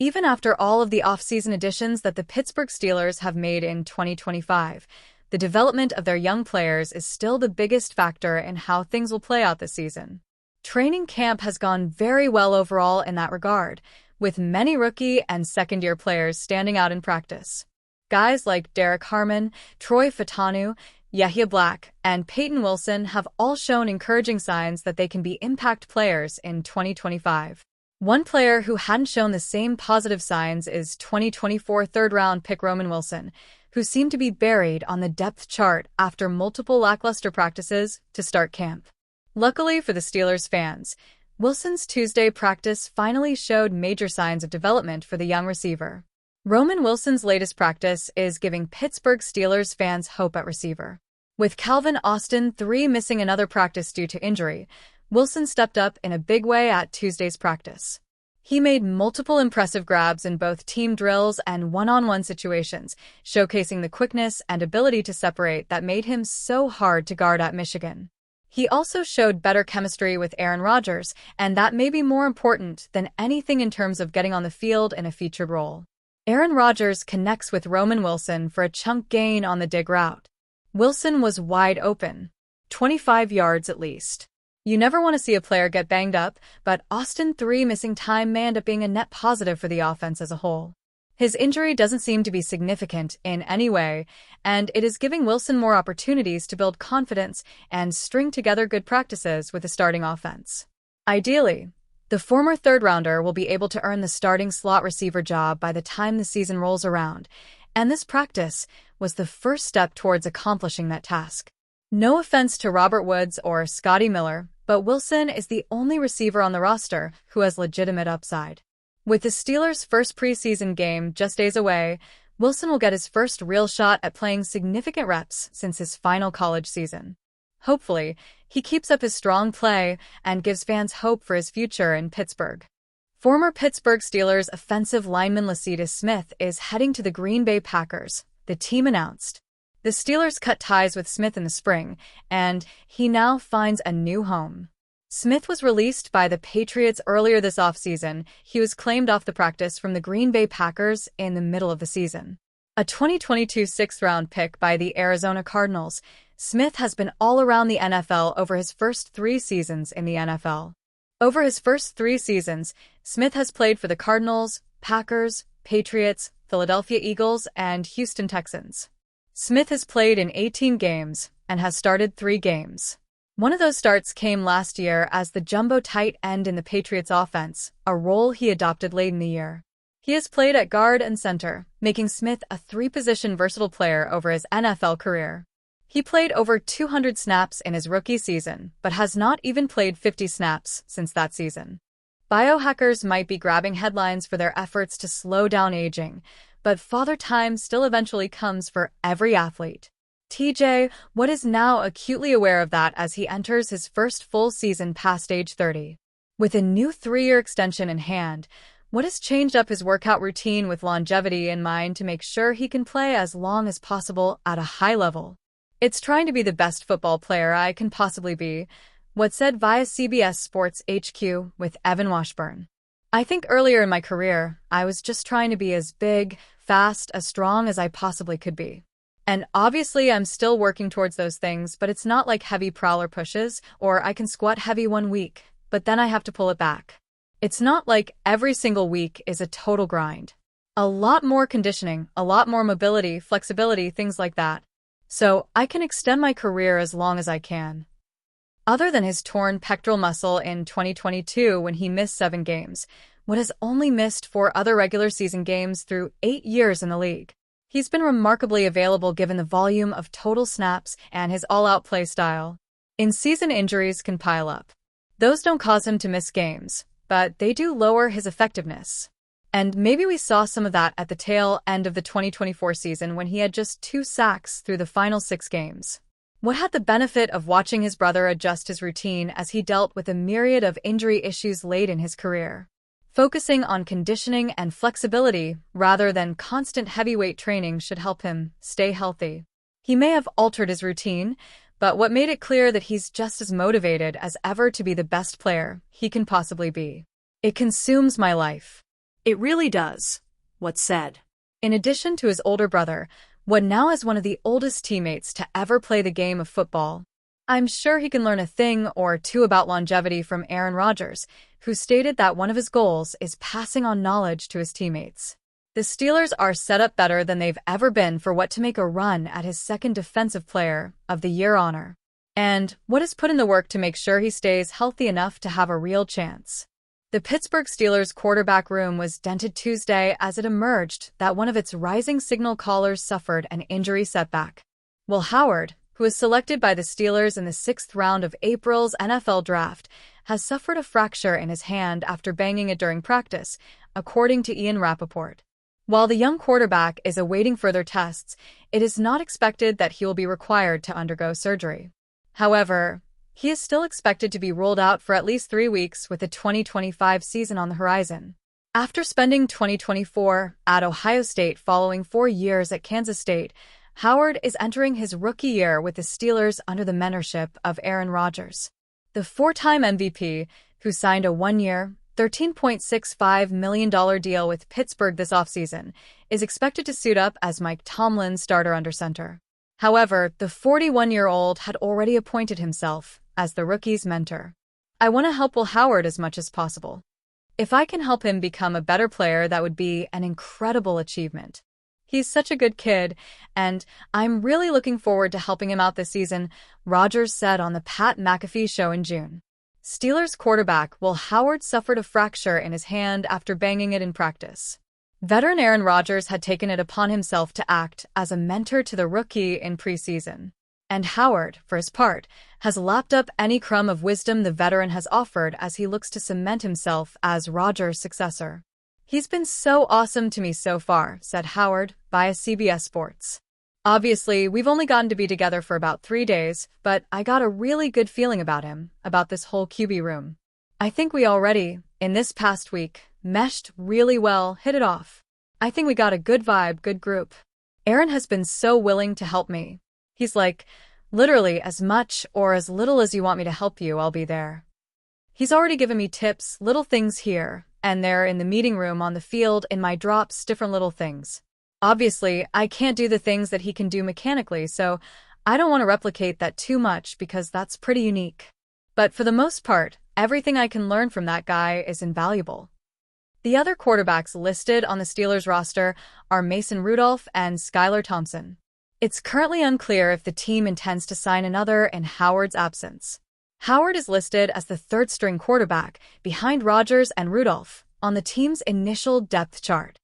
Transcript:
Even after all of the offseason additions that the Pittsburgh Steelers have made in 2025, the development of their young players is still the biggest factor in how things will play out this season. Training camp has gone very well overall in that regard, with many rookie and second-year players standing out in practice. Guys like Derek Harmon, Troy Fautanu, Yahya Black, and Peyton Wilson have all shown encouraging signs that they can be impact players in 2025. One player who hadn't shown the same positive signs is 2024 third-round pick Roman Wilson, who seemed to be buried on the depth chart after multiple lackluster practices to start camp. Luckily for the Steelers fans, Wilson's Tuesday practice finally showed major signs of development for the young receiver. Roman Wilson's latest practice is giving Pittsburgh Steelers fans hope at receiver. With Calvin Austin III missing another practice due to injury, Wilson stepped up in a big way at Tuesday's practice. He made multiple impressive grabs in both team drills and one-on-one situations, showcasing the quickness and ability to separate that made him so hard to guard at Michigan. He also showed better chemistry with Aaron Rodgers, and that may be more important than anything in terms of getting on the field in a featured role. Aaron Rodgers connects with Roman Wilson for a chunk gain on the dig route. Wilson was wide open, 25 yards at least. You never want to see a player get banged up, but Austin III missing time may end up being a net positive for the offense as a whole. His injury doesn't seem to be significant in any way, and it is giving Wilson more opportunities to build confidence and string together good practices with the starting offense. Ideally, the former third-rounder will be able to earn the starting slot receiver job by the time the season rolls around, and this practice was the first step towards accomplishing that task. No offense to Robert Woods or Scotty Miller, but Wilson is the only receiver on the roster who has legitimate upside. With the Steelers' first preseason game just days away, Wilson will get his first real shot at playing significant reps since his final college season. Hopefully, he keeps up his strong play and gives fans hope for his future in Pittsburgh. Former Pittsburgh Steelers offensive lineman Lecitus Smith is heading to the Green Bay Packers, the team announced. The Steelers cut ties with Smith in the spring, and he now finds a new home. Smith was released by the Patriots earlier this offseason. He was claimed off the practice from the Green Bay Packers in the middle of the season. A 2022 sixth-round pick by the Arizona Cardinals, Smith has been all around the NFL over his first 3 seasons in the NFL. Over his first 3 seasons, Smith has played for the Cardinals, Packers, Patriots, Philadelphia Eagles, and Houston Texans. Smith has played in 18 games and has started 3 games. One of those starts came last year as the jumbo tight end in the Patriots offense, a role he adopted late in the year. He has played at guard and center, making Smith a 3-position versatile player over his NFL career. He played over 200 snaps in his rookie season, but has not even played 50 snaps since that season. Biohackers might be grabbing headlines for their efforts to slow down aging, but Father Time still eventually comes for every athlete. TJ Watt is now acutely aware of that as he enters his first full season past age 30. With a new 3-year extension in hand, Watt has changed up his workout routine with longevity in mind to make sure he can play as long as possible at a high level. It's trying to be the best football player I can possibly be, Watt said via CBS Sports HQ with Evan Washburn. I think earlier in my career, I was just trying to be as big, fast, as strong as I possibly could be. And obviously I'm still working towards those things, but it's not like heavy prowler pushes, or I can squat heavy one week, but then I have to pull it back. It's not like every single week is a total grind. A lot more conditioning, a lot more mobility, flexibility, things like that. So I can extend my career as long as I can. Other than his torn pectoral muscle in 2022 when he missed 7 games, Watt has only missed 4 other regular season games through 8 years in the league. He's been remarkably available given the volume of total snaps and his all-out play style. In-season injuries can pile up. Those don't cause him to miss games, but they do lower his effectiveness. And maybe we saw some of that at the tail end of the 2024 season when he had just 2 sacks through the final 6 games. Watt had the benefit of watching his brother adjust his routine as he dealt with a myriad of injury issues late in his career. Focusing on conditioning and flexibility rather than constant heavyweight training should help him stay healthy. He may have altered his routine, but what made it clear that he's just as motivated as ever to be the best player he can possibly be. It consumes my life. It really does. What's said. In addition to his older brother, Wood now is one of the oldest teammates to ever play the game of football. I'm sure he can learn a thing or two about longevity from Aaron Rodgers, who stated that one of his goals is passing on knowledge to his teammates. The Steelers are set up better than they've ever been for Watt to make a run at his second Defensive Player of the Year honor. And Watt has put in the work to make sure he stays healthy enough to have a real chance. The Pittsburgh Steelers quarterback room was dented Tuesday as it emerged that one of its rising signal callers suffered an injury setback. Will Howard, who was selected by the Steelers in the 6th round of April's NFL draft, has suffered a fracture in his hand after banging it during practice, according to Ian Rappaport. While the young quarterback is awaiting further tests, it is not expected that he will be required to undergo surgery. However, he is still expected to be ruled out for at least 3 weeks with the 2025 season on the horizon. After spending 2024 at Ohio State following 4 years at Kansas State, Howard is entering his rookie year with the Steelers under the mentorship of Aaron Rodgers. The 4-time MVP, who signed a 1-year, $13.65 million deal with Pittsburgh this offseason, is expected to suit up as Mike Tomlin's starter under center. However, the 41-year-old had already appointed himself as the rookie's mentor. I want to help Will Howard as much as possible. If I can help him become a better player, that would be an incredible achievement. He's such a good kid, and I'm really looking forward to helping him out this season, Rodgers said on the Pat McAfee show in June. Steelers quarterback Will Howard suffered a fracture in his hand after banging it in practice. Veteran Aaron Rodgers had taken it upon himself to act as a mentor to the rookie in preseason. And Howard, for his part, has lapped up any crumb of wisdom the veteran has offered as he looks to cement himself as Rodgers' successor. He's been so awesome to me so far, said Howard, via CBS Sports. Obviously, we've only gotten to be together for about 3 days, but I got a really good feeling about him, about this whole QB room. I think we already, in this past week, meshed really well, hit it off. I think we got a good vibe, good group. Aaron has been so willing to help me. He's like, literally, as much or as little as you want me to help you, I'll be there. He's already given me tips, little things here and there in the meeting room, on the field, in my drops, different little things. Obviously, I can't do the things that he can do mechanically, so I don't want to replicate that too much because that's pretty unique. But for the most part, everything I can learn from that guy is invaluable. The other quarterbacks listed on the Steelers roster are Mason Rudolph and Skylar Thompson. It's currently unclear if the team intends to sign another in Howard's absence. Howard is listed as the third-string quarterback behind Rodgers and Rudolph on the team's initial depth chart.